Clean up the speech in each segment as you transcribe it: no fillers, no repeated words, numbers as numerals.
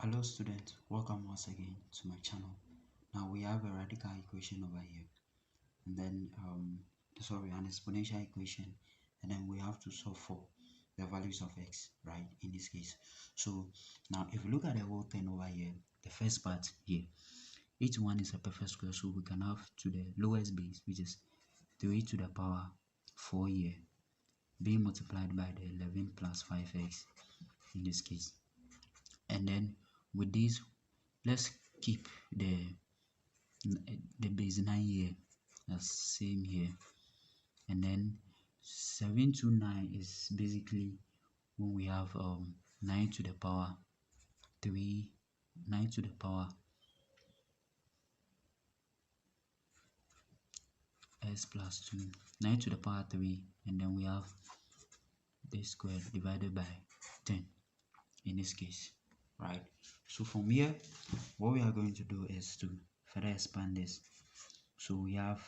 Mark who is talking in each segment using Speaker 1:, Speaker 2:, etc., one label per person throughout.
Speaker 1: Hello students, welcome once again to my channel. Now we have a radical equation over here, and then an exponential equation, and then we have to solve for the values of x, right, in this case. So now if you look at the whole thing over here, the first part here, each one is a perfect square, so we can have to the lowest base, which is 3 to the power 4 here, being multiplied by the 11 plus 5x in this case. And then with this, let's keep the base 9 here, the same here, and then 7 to 9 is basically when we have 9 to the power 3, 9 to the power s plus 2, 9 to the power 3, and then we have this squared divided by 10 in this case, right? So from here, what we are going to do is to further expand this. So we have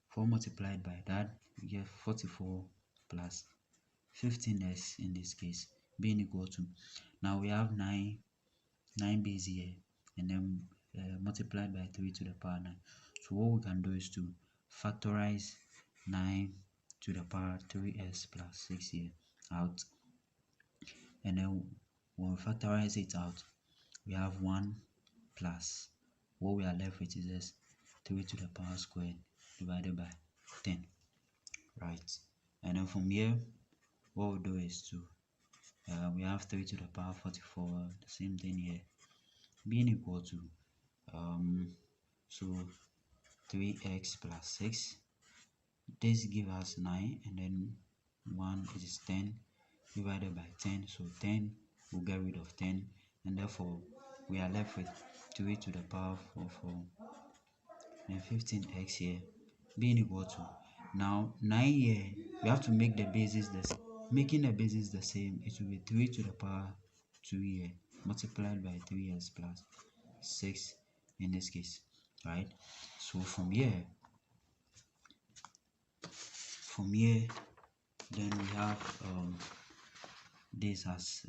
Speaker 1: 4 multiplied by that, we get 44 plus 15x in this case, being equal to, now we have 9 base here, and then multiplied by 3 to the power 9. So what we can do is to factorize 9 to the power 3s plus 6 here out, and then when we factorize it out, we have 1 plus, what we are left with is just 3 to the power squared divided by 10, right? And then from here, what we'll do is to we have 3 to the power 44, the same thing here, being equal to so 3x plus 6, this gives us 9, and then 1 is 10 divided by 10, so 10 will get rid of 10, and therefore we are left with 3 to the power 44 and 15x here, being equal to, now 9 here, we have to make the bases the same. Making the bases the same, it will be 3 to the power 2 here multiplied by 3s plus 6 in this case, right? So from here then we have this as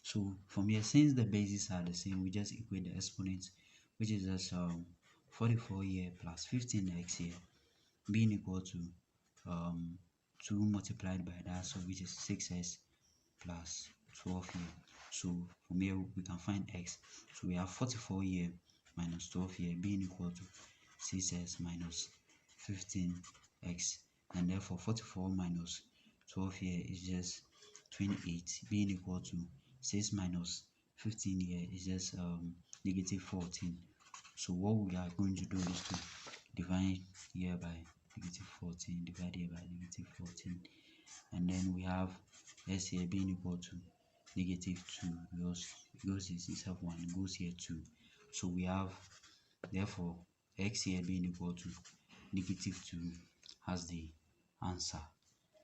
Speaker 1: so from here, since the bases are the same, we just equate the exponents, which is just 44 here plus 15x here, being equal to 2 multiplied by that, so which is 6s plus 12 here. So from here we can find x, so we have 44 here minus 12 here, being equal to 6s minus 15x, and therefore 44 minus 12 here is just 28, being equal to 6 minus 15 here is just negative 14. So what we are going to do is to divide here by negative 14, divide here by negative 14, and then we have s here being equal to negative 2, because goes instead of 1 goes here 2, so we have therefore x here being equal to negative 2 as the answer.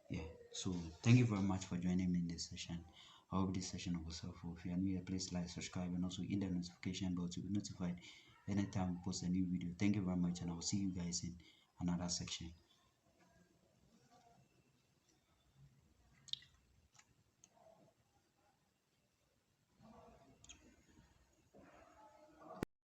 Speaker 1: Yeah, so thank you very much for joining me in this session. I hope this session was helpful. If you are new here, please like, subscribe, and also hit the notification bell to be notified anytime we post a new video. Thank you very much, and I will see you guys in another section.